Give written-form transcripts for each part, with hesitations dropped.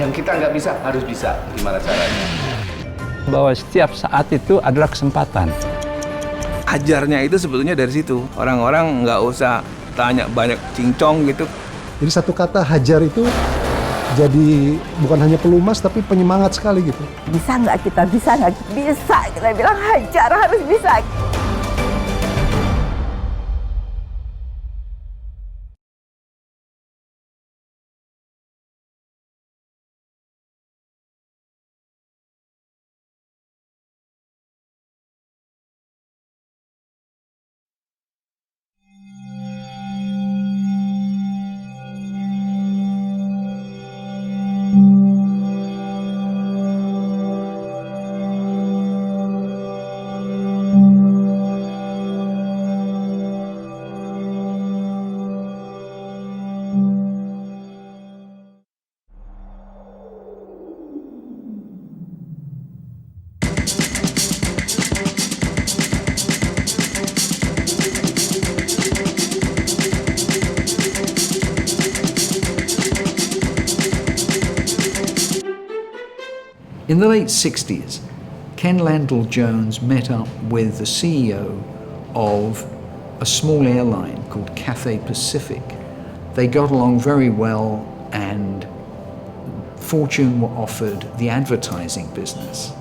Yang kita nggak bisa, harus bisa. Gimana caranya? Bahwa setiap saat itu adalah kesempatan. Ajarnya itu sebetulnya dari situ. Orang-orang nggak usah tanya banyak cincong gitu. Jadi satu kata hajar itu jadi bukan hanya pelumas tapi penyemangat sekali gitu. Bisa nggak kita, bisa nggak bisa, kita bilang hajar, harus bisa. In the late 60s, Ken Landell Jones met up with the CEO of a small airline called Cathay Pacific. They got along very well, and Fortune were offered the advertising business.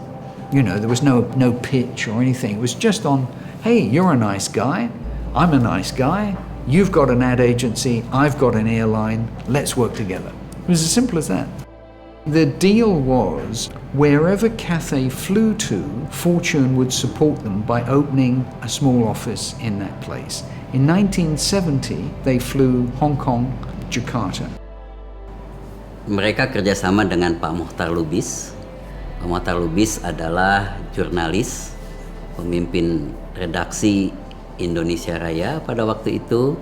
You know, there was no pitch or anything. It was just on, hey, you're a nice guy, I'm a nice guy, you've got an ad agency, I've got an airline, let's work together. It was as simple as that. The deal was, wherever Cathay flew to, Fortune would support them by opening a small office in that place. In 1970, they flew Hong Kong, Jakarta. Mereka kerjasama dengan Pak Mohtar Lubis. Pak Mohtar Lubis adalah jurnalis, pemimpin redaksi Indonesia Raya pada waktu itu.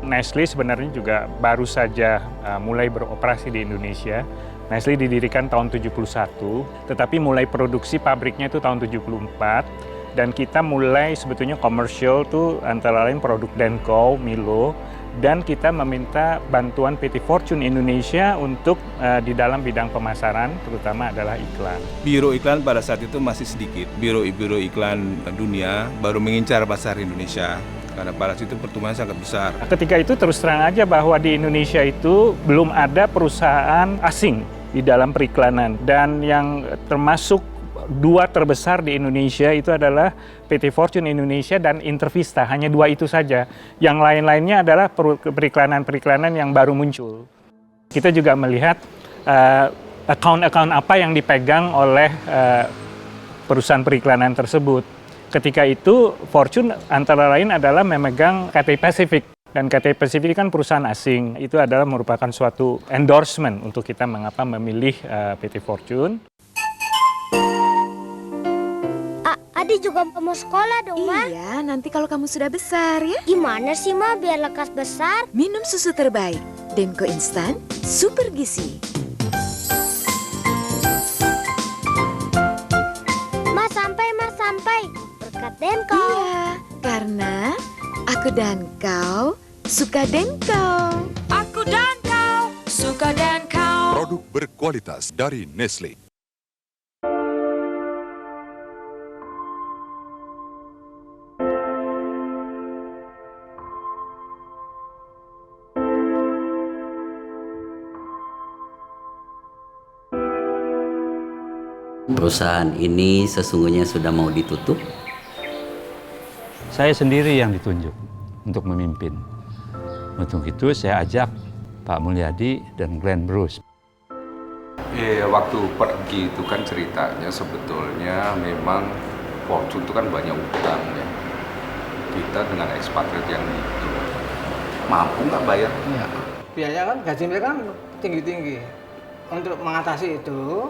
Nestle sebenarnya juga baru saja mulai beroperasi di Indonesia. Nestle didirikan tahun 71, tetapi mulai produksi pabriknya itu tahun 74. Dan kita mulai sebetulnya komersial tuh antara lain produk Denko, Milo, dan kita meminta bantuan PT Fortune Indonesia untuk di dalam bidang pemasaran, terutama adalah iklan. Biro iklan pada saat itu masih sedikit. Biro iklan dunia baru mengincar pasar Indonesia. Karena pada situ pertumbuhannya sangat besar. Ketika itu terus terang aja bahwa di Indonesia itu belum ada perusahaan asing di dalam periklanan. Dan yang termasuk dua terbesar di Indonesia itu adalah PT Fortune Indonesia dan Intervista. Hanya dua itu saja. Yang lain-lainnya adalah periklanan-periklanan yang baru muncul. Kita juga melihat account-account apa yang dipegang oleh perusahaan periklanan tersebut. Ketika itu, Fortune antara lain adalah memegang Cathay Pacific. Dan Cathay Pacific kan perusahaan asing. Itu adalah merupakan suatu endorsement untuk kita mengapa memilih PT Fortune. Adi juga mau sekolah dong, Ma. Iya, nanti kalau kamu sudah besar ya. Gimana sih, Ma, biar lekas besar? Minum susu terbaik. Denko Instan, super gizi. Sampai berkat Denko. Iya, karena aku dan kau suka Denko. Aku dan kau suka Denko. Produk berkualitas dari Nestle. Perusahaan ini sesungguhnya sudah mau ditutup. Saya sendiri yang ditunjuk untuk memimpin. Untuk itu saya ajak Pak Mulyadi dan Glenn Bruce. Waktu pergi itu kan ceritanya sebetulnya memang Fortune itu kan banyak utang ya. Kita dengan ekspatriat yang itu mampu nggak bayarnya? Biaya kan gaji mereka kan tinggi-tinggi. Untuk mengatasi itu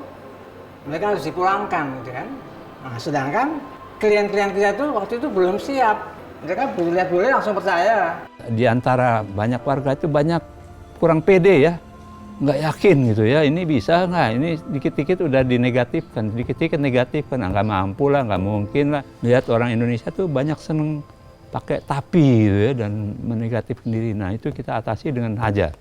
mereka harus dipulangkan, gitu kan. Nah, sedangkan klien-klien kita itu waktu itu belum siap. Mereka lihat boleh langsung percaya. Di antara banyak warga itu banyak kurang pede ya. nggak yakin gitu ya, ini bisa nggak, ini dikit-dikit udah dinegatifkan, dikit-dikit negatifkan, nggak mampu lah, nggak mungkin lah. Lihat orang Indonesia tuh banyak seneng pakai tapi gitu ya, dan menegatifkan diri. Nah itu kita atasi dengan hajar.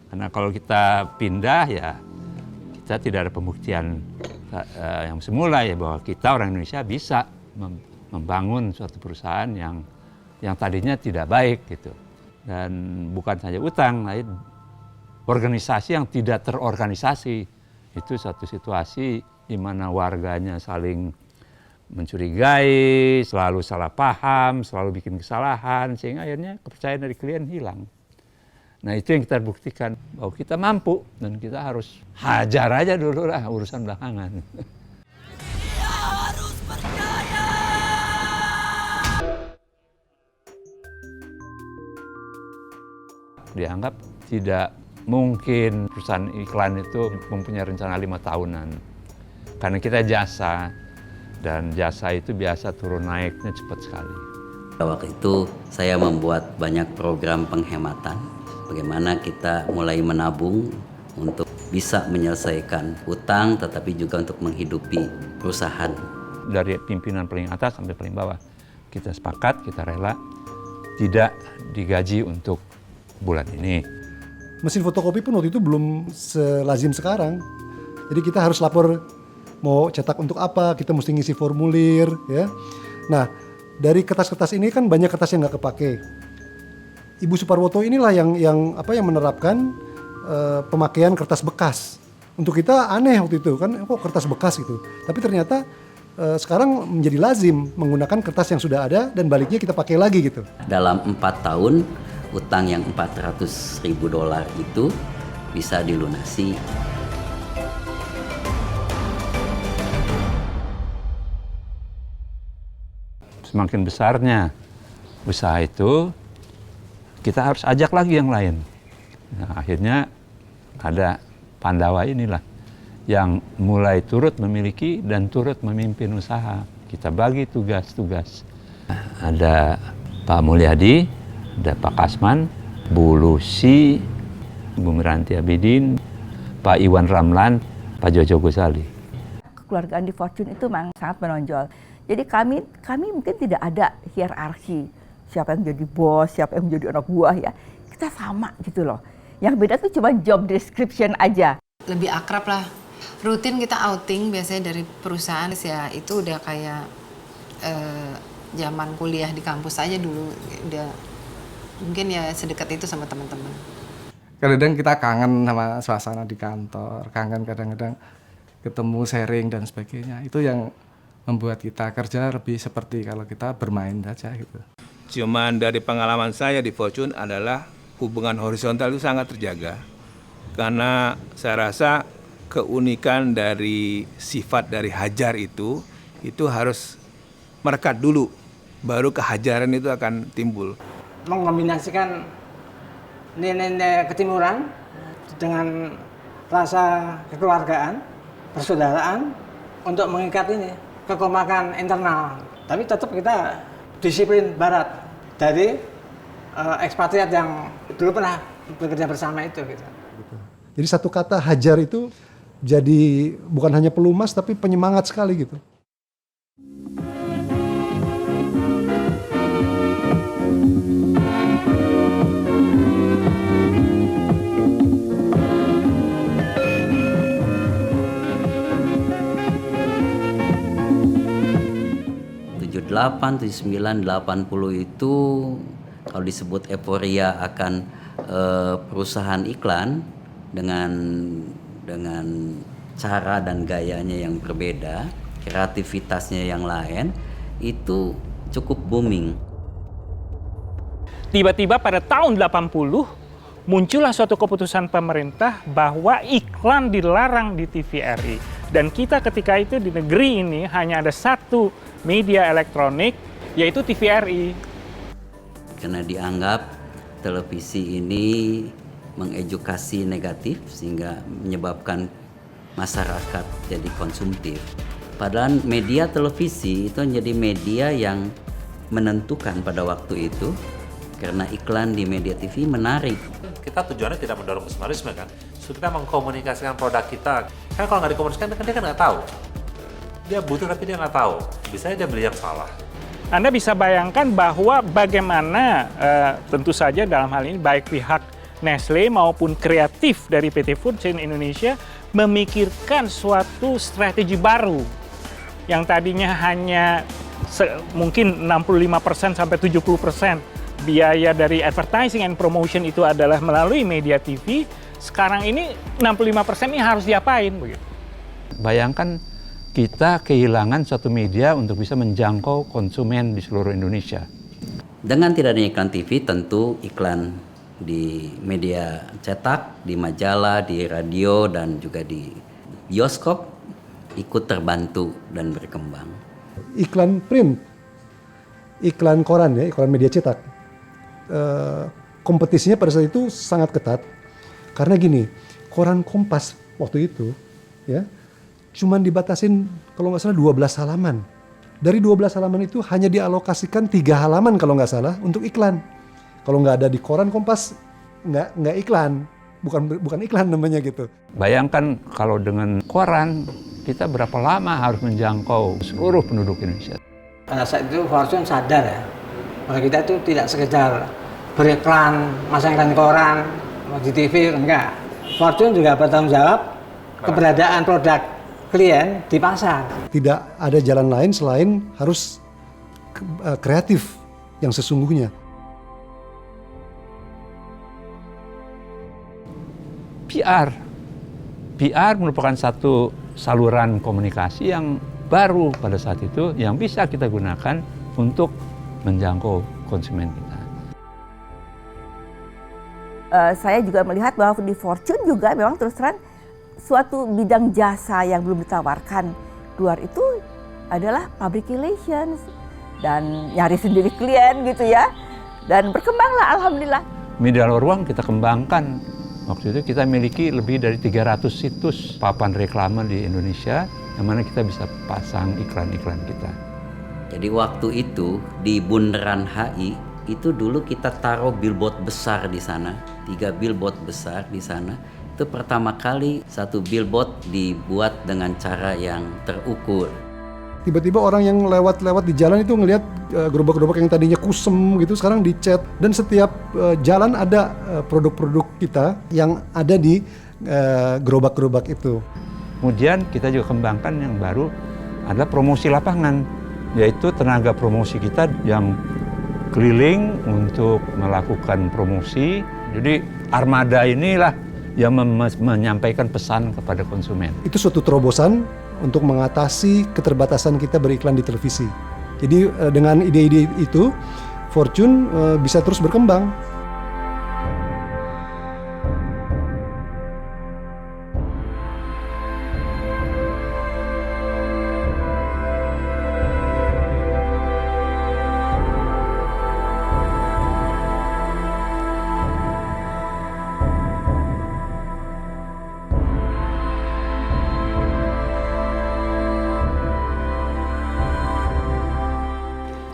Karena kalau kita pindah ya, kita tidak ada pembuktian yang semula ya, bahwa kita orang Indonesia bisa membangun suatu perusahaan yang tadinya tidak baik gitu. Dan bukan saja utang, lain organisasi yang tidak terorganisasi. Itu suatu situasi di mana warganya saling mencurigai, selalu salah paham, selalu bikin kesalahan, sehingga akhirnya kepercayaan dari klien hilang. Nah itu yang kita buktikan, bahwa kita mampu dan kita harus hajar aja dulu lah urusan belakangan. Dianggap tidak mungkin perusahaan iklan itu mempunyai rencana 5 tahunan. Karena kita jasa, dan jasa itu biasa turun naiknya cepat sekali. Waktu itu saya membuat banyak program penghematan. Bagaimana kita mulai menabung untuk bisa menyelesaikan utang, tetapi juga untuk menghidupi perusahaan. Dari pimpinan paling atas sampai paling bawah, kita sepakat, kita rela tidak digaji untuk bulan ini. Mesin fotokopi pun waktu itu belum selazim sekarang. Jadi kita harus lapor mau cetak untuk apa, kita mesti ngisi formulir ya. Nah, dari kertas-kertas ini kan banyak kertas yang nggak kepake. Ibu Suparwoto inilah yang menerapkan pemakaian kertas bekas. Untuk kita aneh waktu itu kan, kok kertas bekas gitu. Tapi ternyata sekarang menjadi lazim menggunakan kertas yang sudah ada dan baliknya kita pakai lagi gitu. Dalam 4 tahun, utang yang $400.000 itu bisa dilunasi. Semakin besarnya usaha itu, kita harus ajak lagi yang lain. Nah, akhirnya ada Pandawa inilah yang mulai turut memiliki dan turut memimpin usaha. Kita bagi tugas-tugas. Ada Pak Mulyadi, ada Pak Kasman, Bu Lucy, Bu Miranti Abidin, Pak Iwan Ramlan, Pak Jojo Gosali. Kekeluargaan di Fortune itu memang sangat menonjol. Jadi kami mungkin tidak ada hierarki. Siapa yang jadi bos, siapa yang menjadi anak buah ya. Kita sama gitu loh. Yang beda tuh cuma job description aja. Lebih akrab lah. Rutin kita outing biasanya dari perusahaan ya, itu udah kayak zaman kuliah di kampus aja dulu. Udah mungkin ya sedekat itu sama teman-teman. Kadang-kadang kita kangen sama suasana di kantor, kangen kadang-kadang ketemu sharing dan sebagainya. Itu yang membuat kita kerja lebih seperti kalau kita bermain saja gitu. Cuman dari pengalaman saya di Fortune adalah hubungan horizontal itu sangat terjaga. Karena saya rasa keunikan dari sifat dari hajar itu harus merekat dulu, baru kehajaran itu akan timbul. Mengkombinasikan nilai-nilai ketimuran dengan rasa kekeluargaan, persaudaraan untuk mengikat ini kekompakan internal. Tapi tetap kita disiplin barat dari ekspatriat yang dulu pernah bekerja bersama itu gitu. Jadi satu kata hajar itu jadi bukan hanya pelumas tapi penyemangat sekali gitu. '78, '79, '80 itu kalau disebut euforia akan perusahaan iklan dengan cara dan gayanya yang berbeda, kreativitasnya yang lain, itu cukup booming. Tiba-tiba pada tahun 80 muncullah suatu keputusan pemerintah bahwa iklan dilarang di TVRI. Dan kita ketika itu di negeri ini hanya ada satu media elektronik, yaitu TVRI. Karena dianggap televisi ini mengedukasi negatif sehingga menyebabkan masyarakat jadi konsumtif. Padahal media televisi itu menjadi media yang menentukan pada waktu itu, karena iklan di media TV menarik. Kita tujuannya tidak mendorong konsumerisme kan, so kita mengkomunikasikan produk kita. Kan kalau nggak dikomunikasikan, kan dia kan nggak tahu. Dia butuh tapi dia nggak tahu. Biasanya dia beli yang salah. Anda bisa bayangkan bahwa bagaimana tentu saja dalam hal ini baik pihak Nestle maupun kreatif dari PT Food Chain Indonesia memikirkan suatu strategi baru yang tadinya hanya mungkin 65% sampai 70% biaya dari advertising and promotion itu adalah melalui media TV. Sekarang ini 65% ini harus diapain begitu. Bayangkan kita kehilangan suatu media untuk bisa menjangkau konsumen di seluruh Indonesia. Dengan tidak adanya iklan TV, tentu iklan di media cetak, di majalah, di radio, dan juga di bioskop ikut terbantu dan berkembang. Iklan print, iklan koran ya, iklan media cetak, kompetisinya pada saat itu sangat ketat. Karena gini, koran Kompas waktu itu ya cuman dibatasin kalau nggak salah 12 halaman. Dari 12 halaman itu hanya dialokasikan 3 halaman kalau nggak salah untuk iklan. Kalau nggak ada di koran Kompas nggak iklan, bukan iklan namanya gitu. Bayangkan kalau dengan koran kita berapa lama harus menjangkau seluruh penduduk Indonesia. Pada saat itu Fortune sadar ya, bahwa kita itu tidak sekedar beriklan, masang iklan koran di TV, enggak. Fortune juga bertanggung jawab keberadaan produk klien di pasar. Tidak ada jalan lain selain harus kreatif yang sesungguhnya. PR merupakan satu saluran komunikasi yang baru pada saat itu yang bisa kita gunakan untuk menjangkau konsumen kita. Saya juga melihat bahwa di Fortune juga memang terus terang suatu bidang jasa yang belum ditawarkan luar itu adalah public relations dan nyari sendiri klien gitu ya, dan berkembanglah alhamdulillah. Media ruang kita kembangkan. Waktu itu kita miliki lebih dari 300 situs papan reklame di Indonesia yang mana kita bisa pasang iklan-iklan kita. Jadi waktu itu di Bundaran HI itu dulu kita taruh billboard besar di sana, 3 billboard besar di sana. Itu pertama kali satu billboard dibuat dengan cara yang terukur. Tiba-tiba orang yang lewat-lewat di jalan itu ngelihat gerobak-gerobak yang tadinya kusem gitu sekarang dicat, dan setiap jalan ada produk-produk kita yang ada di gerobak-gerobak itu. Kemudian kita juga kembangkan yang baru adalah promosi lapangan, yaitu tenaga promosi kita yang keliling untuk melakukan promosi. Jadi armada inilah yang menyampaikan pesan kepada konsumen. Itu suatu terobosan untuk mengatasi keterbatasan kita beriklan di televisi. Jadi dengan ide-ide itu, Fortune bisa terus berkembang.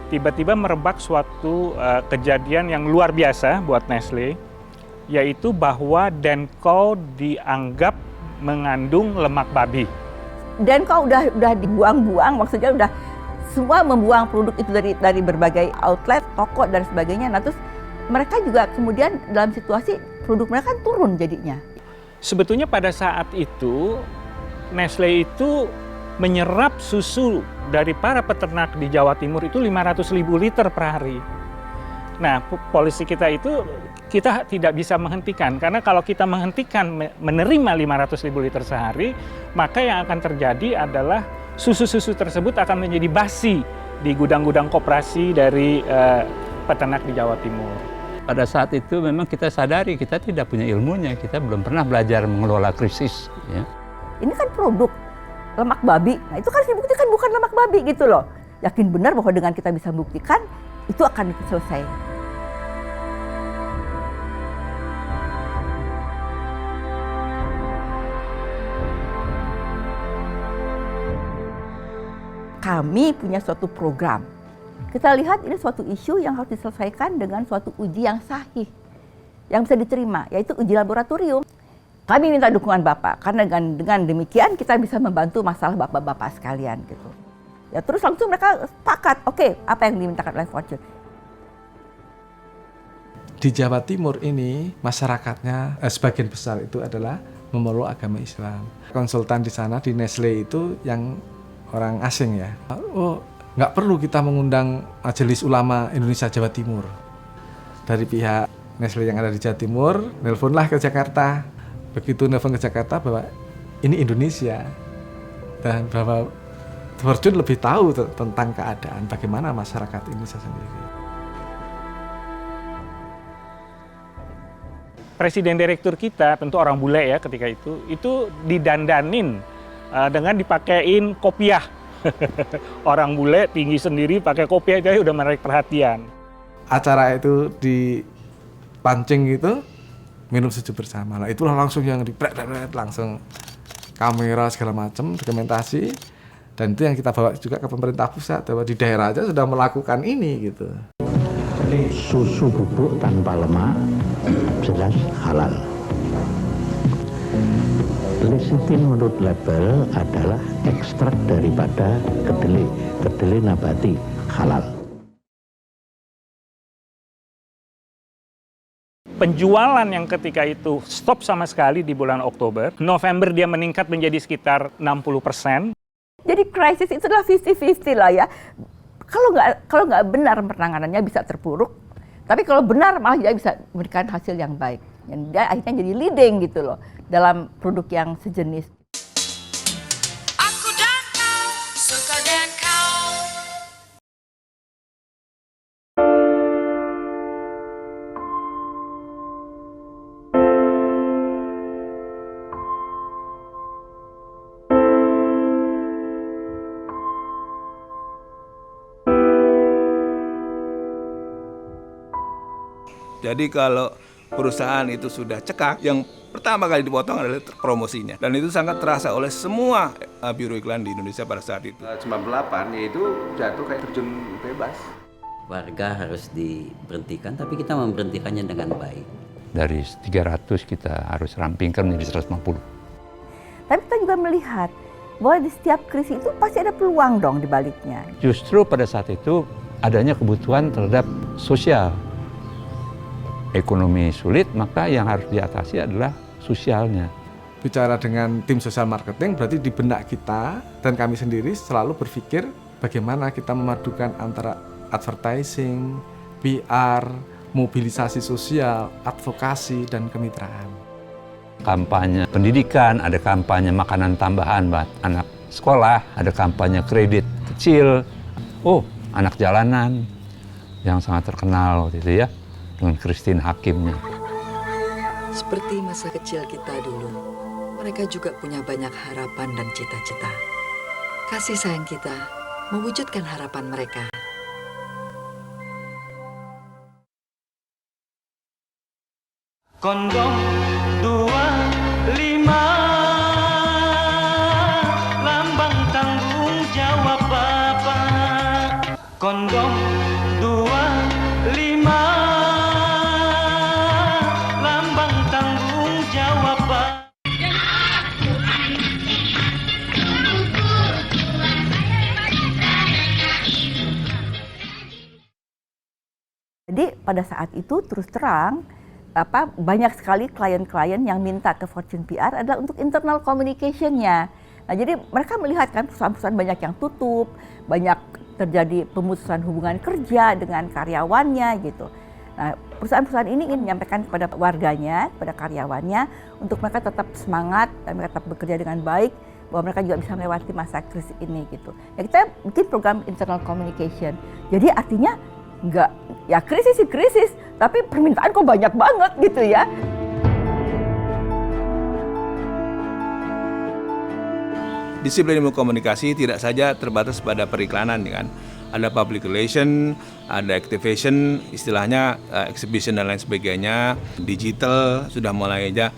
Tiba-tiba merebak suatu kejadian yang luar biasa buat Nestle, yaitu bahwa Denko dianggap mengandung lemak babi. Denko udah dibuang-buang, maksudnya udah semua membuang produk itu dari berbagai outlet, toko dan sebagainya. Nah terus mereka juga kemudian dalam situasi produk mereka kan turun jadinya. Sebetulnya pada saat itu Nestle itu menyerap susu dari para peternak di Jawa Timur itu 500.000 liter per hari. Nah, polisi kita itu kita tidak bisa menghentikan, karena kalau kita menghentikan menerima 500.000 liter sehari, maka yang akan terjadi adalah susu-susu tersebut akan menjadi basi di gudang-gudang koperasi dari peternak di Jawa Timur. Pada saat itu memang kita sadari kita tidak punya ilmunya, kita belum pernah belajar mengelola krisis. Ya. Ini kan produk lemak babi, nah itu kan dibuktikan bukan lemak babi gitu loh. Yakin benar bahwa dengan kita bisa membuktikan, itu akan selesai. kami punya suatu program. Kita lihat ini suatu isu yang harus diselesaikan dengan suatu uji yang sahih, yang bisa diterima, yaitu uji laboratorium. Kami minta dukungan Bapak, karena dengan demikian kita bisa membantu masalah Bapak-Bapak sekalian gitu. Ya terus langsung mereka sepakat, oke, apa yang dimintakan oleh Fortune. Di Jawa Timur ini masyarakatnya sebagian besar itu adalah memeluk agama Islam. Konsultan di sana di Nestle itu yang orang asing ya. Oh, nggak perlu kita mengundang Majelis Ulama Indonesia Jawa Timur. Dari pihak Nestle yang ada di Jawa Timur, nelponlah ke Jakarta. Begitu nelpon ke Jakarta bahwa ini Indonesia dan bahwa Fortune lebih tahu tentang keadaan bagaimana masyarakat Indonesia sendiri. Presiden direktur kita, tentu orang bule ya ketika itu didandanin dengan dipakein kopiah. Orang bule tinggi sendiri pakai kopiah itu udah menarik perhatian. Acara itu dipancing gitu, minum sejuk bersama. Lah itulah langsung yang langsung kamera segala macam, dokumentasi. Dan itu yang kita bawa juga ke pemerintah pusat, bahwa di daerah aja sudah melakukan ini gitu. Susu bubuk tanpa lemak jelas halal. Lecithin menurut label adalah ekstrak daripada kedelai nabati halal. Penjualan yang ketika itu stop sama sekali di bulan Oktober, November dia meningkat menjadi sekitar 60%. Jadi krisis itu adalah 50-50 lah ya. Kalau nggak benar penanganannya bisa terpuruk, tapi kalau benar malah dia bisa memberikan hasil yang baik. Dan dia akhirnya jadi leading gitu loh dalam produk yang sejenis. Aku dan kau, suka dan kau. Jadi kalau perusahaan itu sudah cekak, yang pertama kali dipotong adalah promosinya. Dan itu sangat terasa oleh semua biro iklan di Indonesia pada saat itu. 98 yaitu jatuh kayak terjun bebas. Warga harus diberhentikan, tapi kita memberhentikannya dengan baik. Dari 300 kita harus rampingkan menjadi 150. Tapi kita juga melihat bahwa di setiap krisis itu pasti ada peluang dong di baliknya. Justru pada saat itu adanya kebutuhan terhadap sosial. Ekonomi sulit, maka yang harus diatasi adalah sosialnya. Bicara dengan tim sosial marketing, berarti di benak kita dan kami sendiri selalu berpikir bagaimana kita memadukan antara advertising, PR, mobilisasi sosial, advokasi, dan kemitraan. Kampanye pendidikan, ada kampanye makanan tambahan buat anak sekolah, ada kampanye kredit kecil, anak jalanan yang sangat terkenal waktu itu ya, dengan Christine Hakimnya. Seperti masa kecil kita dulu, mereka juga punya banyak harapan dan cita-cita. Kasih sayang kita mewujudkan harapan mereka. Kondom 25, lambang tanggung jawab Bapak. Kondom 25, lambang tanggung jawab Bapak. Jadi pada saat itu terus terang banyak sekali klien-klien yang minta ke Fortune PR adalah untuk internal communication-nya. Nah, jadi mereka melihat kan perusahaan-perusahaan banyak yang tutup, banyak terjadi pemutusan hubungan kerja dengan karyawannya gitu. Nah, perusahaan-perusahaan ini ingin menyampaikan kepada warganya, kepada karyawannya untuk mereka tetap semangat dan mereka tetap bekerja dengan baik, bahwa mereka juga bisa melewati masa krisis ini gitu. Ya, kita bikin program internal communication. Jadi artinya enggak, ya krisis sih krisis, tapi permintaan kok banyak banget gitu ya. Disiplin ilmu komunikasi tidak saja terbatas pada periklanan, kan? Ada public relation, ada activation, istilahnya exhibition dan lain sebagainya. Digital sudah mulai aja.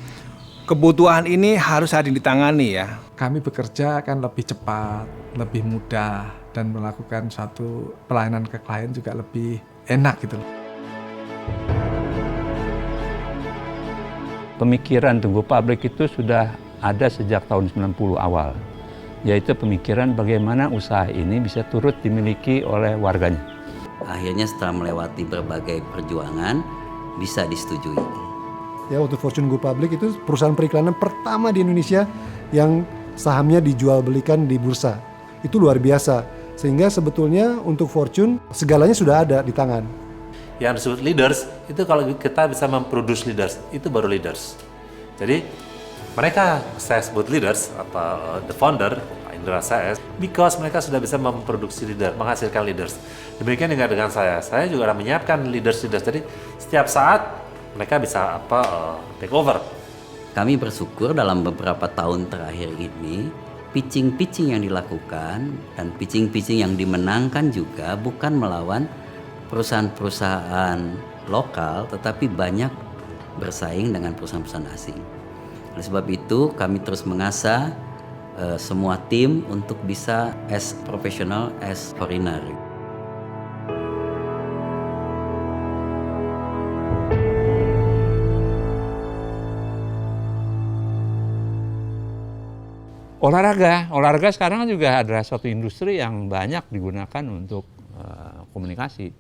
Kebutuhan ini harus ditangani ya. Kami bekerja akan lebih cepat, lebih mudah, dan melakukan suatu pelayanan ke klien juga lebih enak gitu. Pemikiran to go public itu sudah ada sejak tahun 90 awal, yaitu pemikiran bagaimana usaha ini bisa turut dimiliki oleh warganya. Akhirnya setelah melewati berbagai perjuangan, bisa disetujui. Ya, waktu Fortune Go Public itu perusahaan periklanan pertama di Indonesia yang sahamnya dijual belikan di bursa. Itu luar biasa. Sehingga sebetulnya untuk Fortune segalanya sudah ada di tangan. Yang disebut leaders, itu kalau kita bisa memproduce leaders, itu baru leaders. Jadi mereka saya sebut leaders, atau the founder, Pak Indra CS, because mereka sudah bisa memproduksi leader, menghasilkan leaders. Demikian juga dengan saya juga sudah menyiapkan leaders. Jadi setiap saat mereka bisa take over. Kami bersyukur dalam beberapa tahun terakhir ini, pitching-pitching yang dilakukan dan pitching-pitching yang dimenangkan juga bukan melawan perusahaan-perusahaan lokal, tetapi banyak bersaing dengan perusahaan-perusahaan asing. Oleh sebab itu, kami terus mengasah semua tim untuk bisa as professional as foreigner. Olahraga sekarang juga adalah suatu industri yang banyak digunakan untuk komunikasi.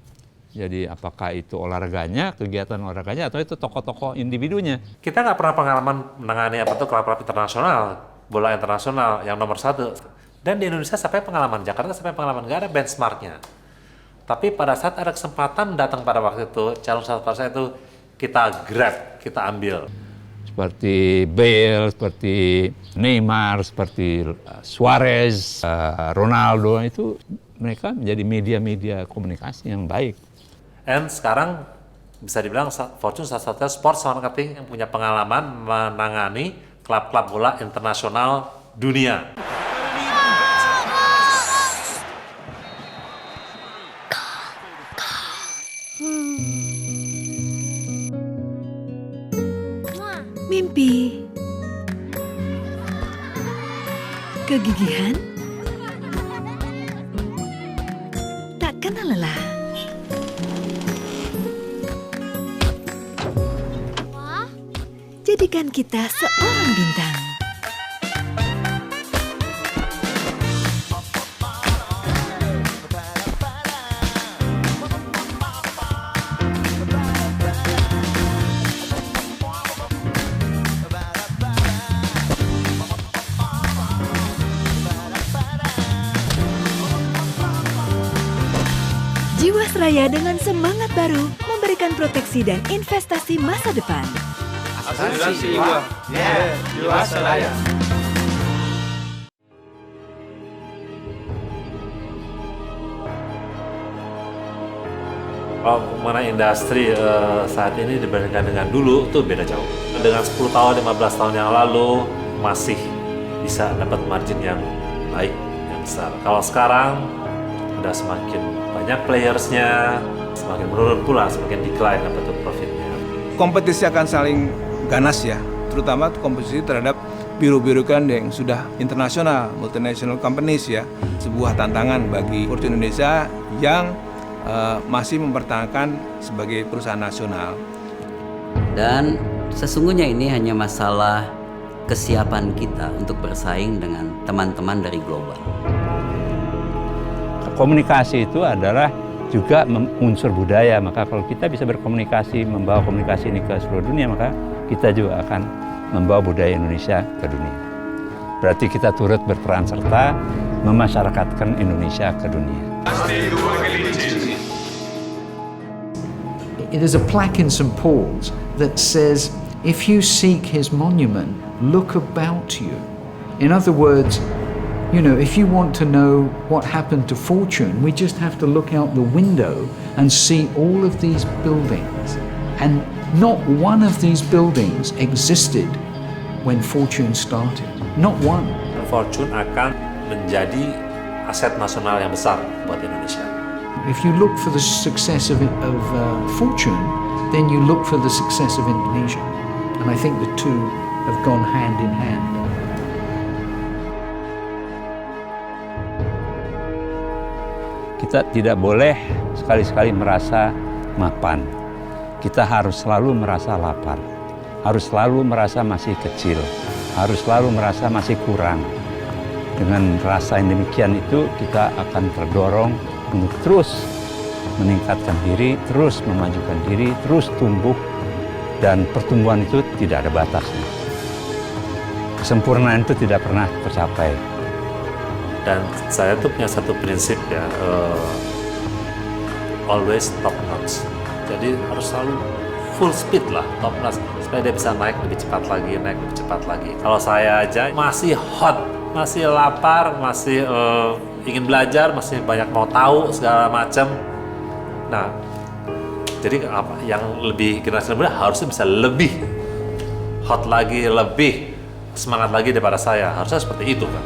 Jadi apakah itu olahraganya, kegiatan olahraganya, atau itu tokoh-tokoh individunya. Kita nggak pernah pengalaman menangani klub-klub internasional, bola internasional yang nomor 1. Dan di Indonesia sampai pengalaman, Jakarta sampai pengalaman, nggak ada benchmarknya. Tapi pada saat ada kesempatan datang pada waktu itu, calon satu persen itu kita grab, kita ambil. Seperti Bale, seperti Neymar, seperti Suarez, Ronaldo, itu mereka menjadi media-media komunikasi yang baik. Dan sekarang bisa dibilang Fortune salah satu sports marketing yang punya pengalaman menangani klub-klub bola internasional dunia. Mimpi, kegigihan, tak kenal lelah. Jadikan kita seorang bintang. Jiwasraya dengan semangat baru memberikan proteksi dan investasi masa depan. Asuransi Jiwa, Jiwasraya. Kalau mengenai industri saat ini dibandingkan dengan dulu itu beda jauh. Dengan 10 tahun, 15 tahun yang lalu masih bisa dapat margin yang baik, yang besar. Kalau sekarang udah semakin banyak playersnya, semakin menurun pula, semakin decline dapat profitnya. Kompetisi akan saling ganas ya, terutama kompetisi terhadap biru-biru kan yang sudah internasional, multinational companies ya. Sebuah tantangan bagi Fortune Indonesia yang masih mempertahankan sebagai perusahaan nasional. Dan sesungguhnya ini hanya masalah kesiapan kita untuk bersaing dengan teman-teman dari global. Komunikasi itu adalah juga unsur budaya, maka kalau kita bisa berkomunikasi, membawa komunikasi ini ke seluruh dunia, maka kita juga akan membawa budaya Indonesia ke dunia. Berarti kita turut berperan serta memasyarakatkan Indonesia ke dunia. There's a plaque in St. Paul's that says, if you seek his monument, look about you. In other words, you know, if you want to know what happened to Fortune, we just have to look out the window and see all of these buildings. And not one of these buildings existed when Fortune started. Not one. Fortune akan menjadi aset nasional yang besar buat Indonesia. If you look for the success of Fortune, then you look for the success of Indonesia. And I think the two have gone hand in hand. kita tidak boleh sekali-sekali merasa mapan. Kita harus selalu merasa lapar, harus selalu merasa masih kecil, harus selalu merasa masih kurang. Dengan rasa yang demikian itu kita akan terdorong untuk terus meningkatkan diri, terus memajukan diri, terus tumbuh, dan pertumbuhan itu tidak ada batasnya. Kesempurnaan itu tidak pernah tercapai. Dan saya tuh punya satu prinsip ya, always top notch. Jadi harus selalu full speed lah, top notch, supaya dia bisa naik lebih cepat lagi, naik lebih cepat lagi. Kalau saya aja masih hot, masih lapar, masih ingin belajar, masih banyak mau tahu segala macam. Nah, jadi apa yang lebih generasi muda harusnya bisa lebih hot lagi, lebih semangat lagi daripada saya. Harusnya seperti itu kan.